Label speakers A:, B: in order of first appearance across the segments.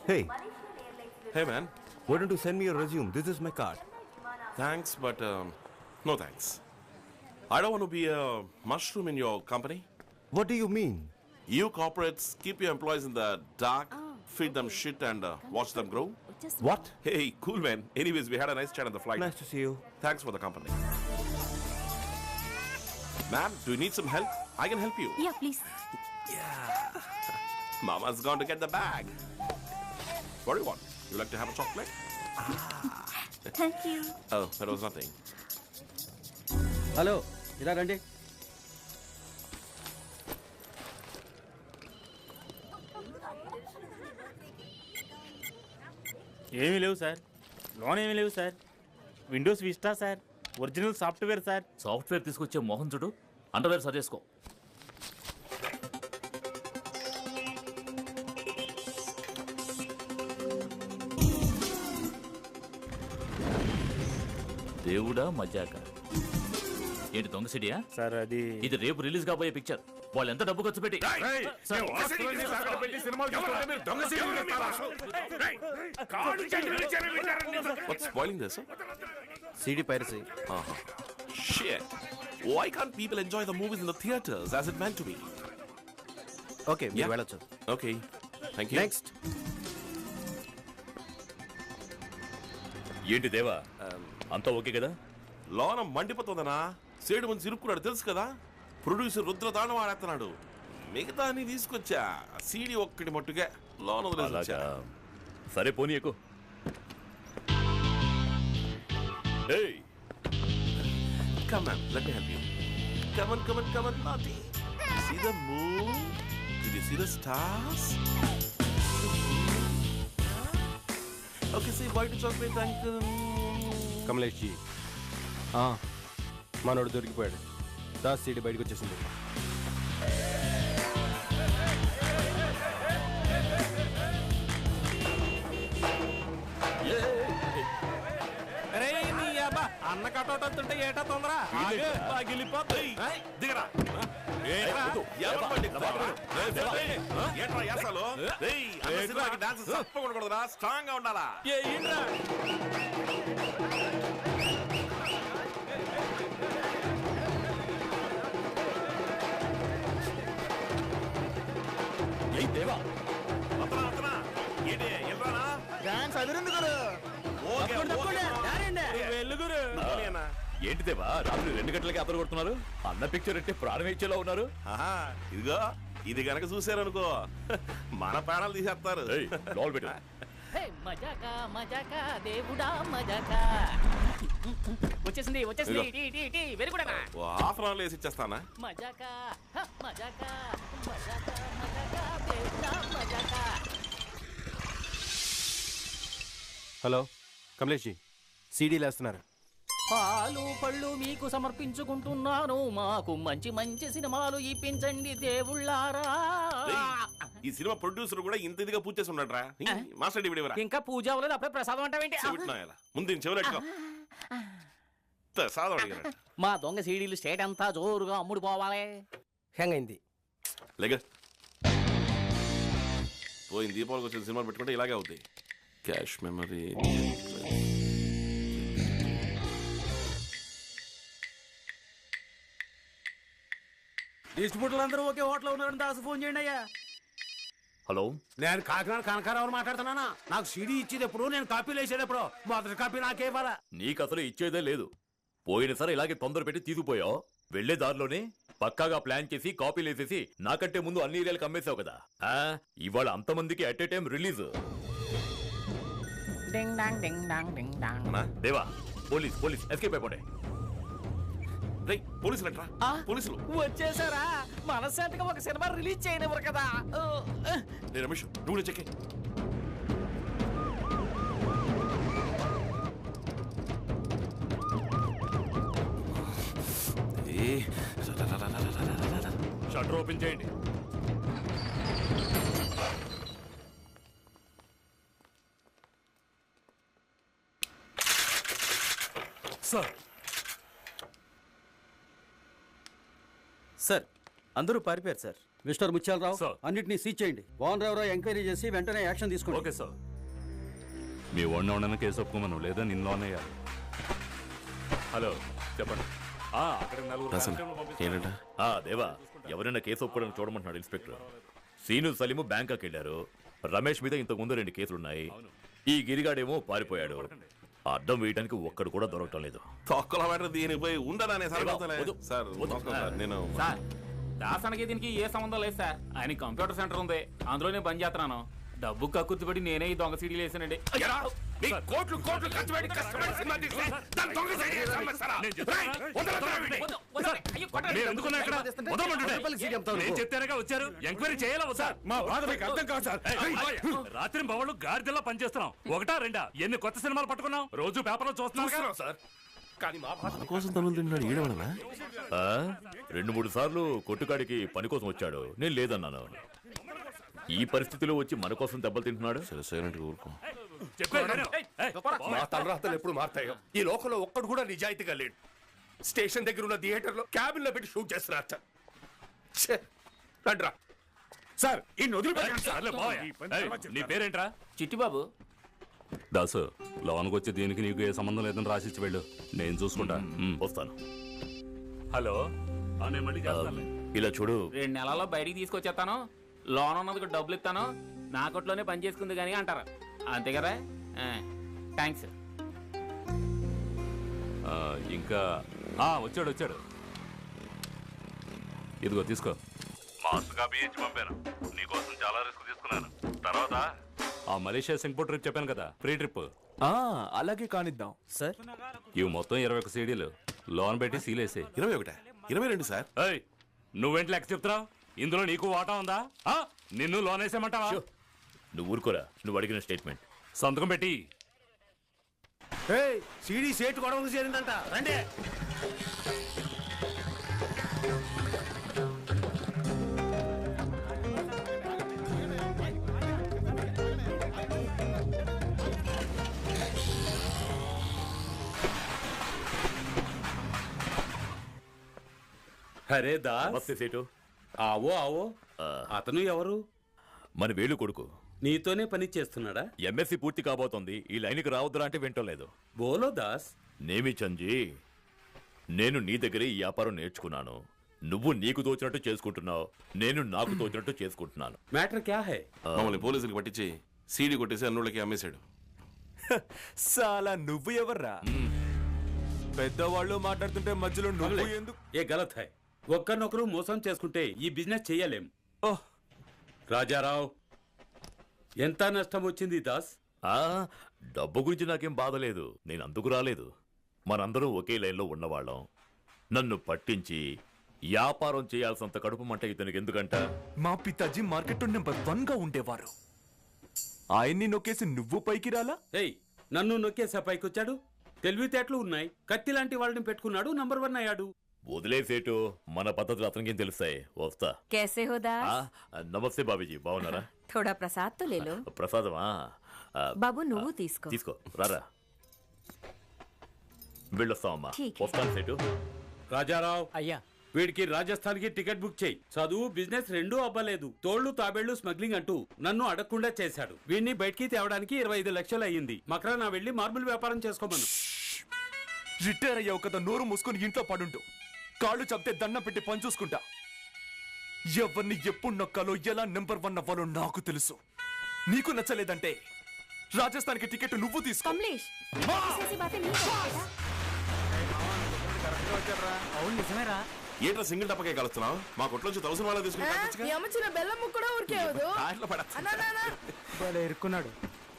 A: Hey,
B: Hey man,
A: why don't you send me your resume? This is my card.
B: thanks, but no thanks. I don't want to be a mushroom in your company.
A: What do you mean?
B: You corporates keep your employees in the dark, feed them shit and watch them grow.
A: What?
B: Hey, cool man. Anyways, we had a nice chat on the flight.
A: Nice to see you.
B: Thanks for the company. Ma'am, do you need some help? I can help you.
C: Yeah, please.
B: Mama's gone to get the bag. What do you want? You like to have a chocolate?
C: Thank you.
B: Oh, that was nothing.
D: Hello ఇలా రండి.
E: ఏమీ లేవు sir, loan ఏమీ లేవు sir, Windows vista sir, original software sir.
F: Software తీసుకొచ్చే మోహన్ చూడు, underwear సర్దేసుకో. దేవుడా మజాక ఏంటి దొంగ సిడియా
E: సార్ అది
F: ఇది రేపు రిలీజ్ కాబోయే పిక్చర్. వాళ్ళు ఎంత డబ్బు ఖర్చు పెట్టి
B: What's spoiling this?
D: CD piracy.
B: Shit. Why can't people enjoy the movies in the theaters as it meant to be?
D: Okay మీరు వెళ్ళొచ్చు.
B: Okay. Thank you.
D: నెక్స్ట్.
F: ఏంటి దేవా అంతా ఓకే కదా?
B: లోన మండిపోతుందనా, సేడు మంచి ఇరుక్కున్నాడు తెలుసు కదా. ప్రొడ్యూసర్ రుద్రదానం ఆడేస్తున్నాడు. మిగతా అన్ని తీసుకొచ్చా, సీడీ ఒక్కటి మట్టుగా లోన వదిలేసొచ్చా.
F: సరే పోనీ ఎక్కువ.
B: Come on, let me help you. Come on, come on, come on, naughty. See the moon? Did you see the stars? Okay, say white chocolate, uncle.
D: Kamlesh ji మనోడు దొరికిపోయాడు. దాస్ సీడీ బయటకు వచ్చేసింది.
E: అన్న కటౌట్ వస్తుంటే ఏటా తొందర
B: దిగరా. డాన్స్ తప్పకూడదురా, స్ట్రాంగ్ గా ఉండాలా.
F: దేవా
E: డాన్స్ అదిరింది గురు. వెలుగురు
F: ఏంటి దేవా రాత్రి 2 గంటలకి అతను కొడుతున్నారు? అన్న పిక్చర్ అంటే ప్రాణం ఇచ్చేలా ఉన్నారు.
B: ఇదిగో ఇది గనక చూసారనుకో మన ప్రాణాలు తీసేస్తారు.
F: లోపల పెట్టు.
G: మజాకా మజాకా దేవుడా మజాకా వచ్చేసింది వచ్చేసింది. వెరీ గుడ్ అన్న.
B: హాఫ్ అన్ అవర్ వేసి ఇచ్చేస్తానా.
G: మజాకా మజాకా మజాకా మజాకా దేవుడా మజాకా.
D: హలో కమలేష్ జీ, సీడీలు వేస్తున్నారు.
G: పాలు పళ్ళు మీకు సమర్పించుకుంటున్నాను, మాకు మంచి మంచి సినిమాలు ఇప్పించండి దేవుళ్ళారా.
B: ఈ సినిమా ప్రొడ్యూసర్ కూడా ఇంత ఇదిగా పూజ చేసి ఉన్నాడు రా. మాస్టర్ డివిడేవరా
G: ఇంకా పూజ అవ్వలేదు, అప్పుడే ప్రసాదం అంటావేంటి?
B: ముందు చెవులెట్టుకో. ప్రసాదం అడిగాడు.
G: మా దొంగ సీడీలు స్టేట్ అంతా జోరుగా అమ్ముడు పోవాలి.
D: హ్యాంగ్ అయింది.
B: లేక పోయింది. దీపావళికి వచ్చిన సినిమాలు పెట్టుకుంటే ఇలాగే అవుతాయి. Cash memory.
E: డిస్ట్రిబ్యూటర్లు ఒకే హోటల్ ఉన్నారని దాసు ఫోన్ చేయండి అయ్యా.
F: హలో,
H: నేను కాకినాడ కనకారావు మాట్లాడుతున్నానా. నాకు సీడీ ఇచ్చేది ఎప్పుడు, నేను కాపీలు వేసేది ఎప్పుడు. మొదటి కాపీ నాకే ఇవ్వాలా.
F: నీకు అసలు ఇచ్చేదే లేదు. పోయినసారి ఇలాగే తొందర పెట్టి తీసుకుపోయావు. వెళ్లే దారిలోనే పక్కాగా ప్లాన్ చేసి కాపీలు వేసేసి నాకంటే ముందు అన్ని ఏరియాలకు అమ్మేశావు కదా. ఇవాళ అంతమందికి అట్ ఏ టైం రిలీజ్. దేవా పోలీస్ పోలీస్ ఎస్కేప్ అయిపోండి.
B: పోలీసులు అంటారా? పోలీసులు
G: వచ్చేసారా? మనశాంతిగా ఒక సినిమా రిలీజ్ చేయనివ్వరు కదా.
B: రమేష్ నువ్వు చెక్కే.
F: షట్టర్ ఓపెన్ చేయండి.
D: సార్ సార్ అందరూ పారిపోయారు సార్.
I: Mister Muthyalarao
D: sir.
I: అన్నిటినీ సీజ్ చేయండి. ఓనర్ ఎవరో ఎంక్వైరీ చేసి వెంటనే యాక్షన్ తీసుకోండి.
D: Okay sir. మీ వాడిని ఉండని కేసు ఒప్పుకోమను లేదా నిన్ను అన్నయ్యాలి. హలో చెప్పండి. అక్కడ నలుగురు కానిస్టేబుల్ని పంపిస్తాను.
B: ఏంటంట
F: దేవా ఎవరైనా కేసు ఒప్పుకోవడానికి చూడమంటున్నాడు ఇన్స్పెక్టర్. సీను సలీము బ్యాంకాకి వెళ్ళారు. రమేష్ మీద ఇంతకు ముందు 2 కేసులున్నాయి. ఈ గిరిగాడేమో పారిపోయాడు. అడ్డం వేయడానికి ఒక్కడు కూడా దొరకటం లేదు.
B: తొక్కల మాట దీనికి పోయి ఉండడానే సార్.
F: వద్దు.
B: సార్ నమస్కారం సార్. నేను
E: సార్ దాసానికి దీనికి ఏ సంబంధం లేదు సార్. ఆయన కంప్యూటర్ సెంటర్ ఉంది, అందులో నేను పని చేస్తున్నాను. డబ్బు కక్కుర్తిపడి నేనే ఈ దొంగ సీడీలు వేసానండి.
B: కోట్లు కోట్లు ఖర్చు పెట్టి కష్టపడి సినిమా తీస్తే దాన్ని దొంగ సైడ్ చేసి అమ్మేస్తారా? రేయ్, వదలరా వీడిని.
D: వచ్చారు ఎంక్వైరీ చేయాలా సార్?
B: మా బాధ మీకు అర్థం కాదు సార్.
D: రాత్రి బవళ్ళు గాడిదల్లా పనిచేస్తున్నాం. 1 2 ఎన్ని కొత్త సినిమాలు పట్టుకున్నాం? రోజు పేపర్లో చూస్తున్నాం
B: సార్. కానీ మా బాధ కోసం తనులు తిన్నాడు ఈడవడనా?
F: 2-3 సార్లు కొట్టుకాడికి పని కోసం వచ్చాడు. నేను లేదన్నాను. ఈ పరిస్థితిలో వచ్చి మన కోసం దెబ్బలు తింటున్నాడు.
B: సైలెంట్ గా ఊరుకో.
H: మా తలరాతలు ఎప్పుడు మారుతాయో. ఈ లోకంలో ఒక్కడు కూడా నిజాయితీగా లేడు. స్టేషన్ దగ్గర ఉన్న థియేటర్ లో క్యాబిన్ లో పెట్టి షూట్ చేస్తున్నారు సార్. రండ్రా సార్. ఈ
D: నీ పేరేంట్రా?
E: చిట్టిబాబు.
D: దాసు లోన్కి వచ్చి దీనికి నీకు ఏ సంబంధం లేదని రాసిచ్చి వెళ్ళు, నేను చూసుకుంటా.
F: వస్తాను.
D: హలో నేను మళ్ళీ చేస్తానులే.
F: ఇలా చూడు,
E: 2 నెలల్లో బయటికి తీసుకొచ్చేస్తాను. లోన్ ఉన్నందుకు డబ్బులు ఇస్తాను. నా కొట్లోనే పని చేసుకుంది కానీ అంటారు. అంతే కదా? థ్యాంక్స్.
D: ఇంకా వచ్చాడు. ఇదిగో తీసుకో. మాస్టర్ కాపీ ఇచ్చి పంపాను. నీకోసం చాలా రిస్క్ తీసుకున్నాను. తర్వాత ఆ మలేషియా సింగపూర్ ట్రిప్ చెప్పాను కదా, ఫ్రీ ట్రిప్.
A: అలాగే కానిద్దాం సార్.
D: ఇవి మొత్తం 21 సీడీలు. లోన్ పెట్టి సీలేసే.
B: 21 22 సార్.
D: నువ్వేంటి లెక్క చెప్తున్నావు? ఇందులో నీకు వాటా ఉందా? నిన్ను లోన్ వేసేమంటావా?
F: నువ్వు ఊరుకోరా. నువ్వు అడిగిన స్టేట్మెంట్
D: సంతకం పెట్టి.
H: సీడీ సేటు గొడవకు చేరిందంట. రండి.
J: అరే దాస్,
F: నమస్తే సేటు.
J: ఆవో ఆవో. అతను ఎవరు?
F: మన వేలు కొడుకు.
J: నీతోనే పని చేస్తున్నాడా?
F: ఎంఎస్సి పూర్తి కాబోతోంది. ఈ లైన్కి రావద్దురా అంటే వింటలేదు.
J: బోలో దాస్.
F: నేమి చంజీ, నేను నీ దగ్గరే ఈ వ్యాపారం నేర్చుకున్నాను. నువ్వు నీకు తోచినట్టు చేసుకుంటున్నావు, నేను నాకు తోచినట్టు చేసుకుంటున్నాను.
J: మ్యాటర్ క్యా హై?
B: మమ్మల్ని పోలీసులకు పట్టించి సీడీ కొట్టేసి అన్నులకి అమ్మేశాడు.
A: సాలా నువ్వు ఎవర్రా? పెద్దవాళ్ళు మాట్లాడుతుంటే మధ్యలో నువ్వు ఎందుకు?
J: ఏ గలత్ హై. ఒక్కరినొకరు మోసం చేసుకుంటే ఈ బిజినెస్ చెయ్యలేం. రాజారావు, ఎంత నష్టం వచ్చింది దాస్?
F: డబ్బు గురించి నాకేం బాధ లేదు. నేను అందుకు రాలేదు. మనందరం ఒకే లైన్లో ఉన్నవాళ్ళం. నన్ను పట్టించి వ్యాపారం చేయాల్సినంత కడుపు మంట ఇతనికి ఎందుకంట?
A: మా పితాజీ మార్కెట్ నెంబర్ 1 గా ఉండేవారు. ఆయన్ని నొక్కేసి నువ్వు పైకి రాలా?
J: ఏయ్, నన్ను నొక్కేసా పైకొచ్చాడు. తెలివితేటలు ఉన్నాయి. కత్తి లాంటి వాళ్ళని పెట్టుకున్నాడు, నంబర్ 1 అయ్యాడు.
F: వదిలేసేటు, మన పద్ధతులు అతనికేం తెలుస్తాయి. వస్తా.
C: कैसे हो दास?
F: నమస్తే బాబీజీ, బాగున్నారా?
C: थोड़ा प्रसाद तो ले लो.
F: ప్రసాదమా?
C: బాబు నువ్వు తీసుకో.
F: తీసుకో, రారా. వెళ్ళొస్తామమ్మా.
C: ఠీక్.
F: వస్తాను సేటు.
J: రాజారావు,
G: అయ్యా
J: వీడికి రాజస్థాన్ కి టికెట్ బుక్ చేయి. చదువు బిజినెస్ రెండూ అవ్వలేదు. తోళ్లు తాబేళ్లు స్మగ్లింగ్ అంటూ నన్ను అడగకుండా చేశాడు. వీడిని బయటికి తేవడానికి 25 లక్షలు అయ్యింది. మకరానా వెళ్ళి మార్బుల్ వ్యాపారం చేసుకోమను.
A: రిటైర్ అయ్యావు కదా, నోరు మూసుకొని ఇంట్లో పడుంటూ. కాళ్ళు చెప్తే దండం పెట్టి పని చూసుకుంటా. ఎవరిని ఎప్పుడు నొక్కాలో, ఎలా నెంబర్ 1 అవ్వాలో నాకు తెలుసు. నీకు నచ్చలేదంటే రాజస్థాన్కి టికెట్ నువ్వు తీసుకో.
C: కమలేష్, ऐसी बातें नहीं करता.
G: అవును నిజమేరా.
B: ఏంట్రా సింగిల్ టప్పకే కలుస్తున్నావు? మా కొట్లోంచి 1000 వాళ్ళ తీసుకుంటా.
C: బెల్లం కూడా ఉరికేవదు.
G: ఇరుక్కున్నాడు.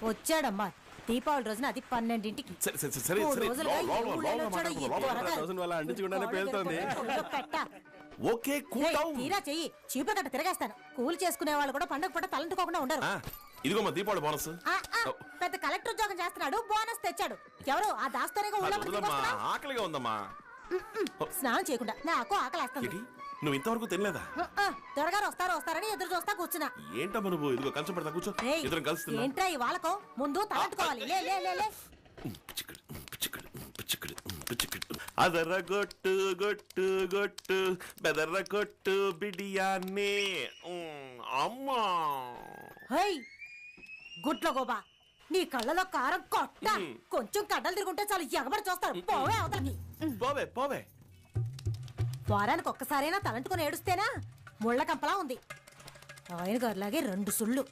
C: వచ్చాడమ్మా దీపావళి రోజున, అది 12ంటికి.
B: సరే సరే సరే సరే ఓకే కూల్ డౌన్.
C: తీరా చెయ్యి, చీపురగట్ట తిరగేస్తాను. కూలి చేసుకునే వాళ్ళు కూడా పండగ పూట తలంటుకోకుండా ఉండరు.
B: ఇదిగో మా దీపావళి బోనస్.
C: పెద్ద కలెక్టర్ ఉద్యోగం చేస్తున్నాడు, బోనస్ తెచ్చాడు. ఎవరు ఆ దాస్తోనే
B: ఆకలిగా ఉందమ్మా.
C: స్నానం చేయకుండా నాకు ఆకలేస్తుంది.
B: నువ్వు ఇంతవరకు తినలేదా?
C: త్వరగా వస్తారని ఎదురు చూస్తా కూర్చున్నా.
B: ఏంటమ్మా నువ్వు? ఇదిగో కంచం పెడతా, కూర్చో. ఇద్దరం కలుస్తున్నా.
C: ఏంట్రా ఈ వాళ్ళకో ముందు తలంటుకోవాలి. లే లే లే లే.
B: అదర గొట్టు గొట్టు గొట్టు బెదర కొట్టు బిడియాన్ని అమ్మా
C: హై గుడ్ల గోబా నీ కళ్ళలో కారం కొట్ట కొంచెం కడ్డలు తిరుగుంటే చాలు ఎగబడి చూస్తారు పోవే అవతలకి
B: పోవే పోవే
C: వారానికి ఒక్కసారైనా తలంటుకొని ఏడుస్తేనా ముళ్ళ కంపలా ఉంది ఆయన గారిలాగే 2 సుళ్ళు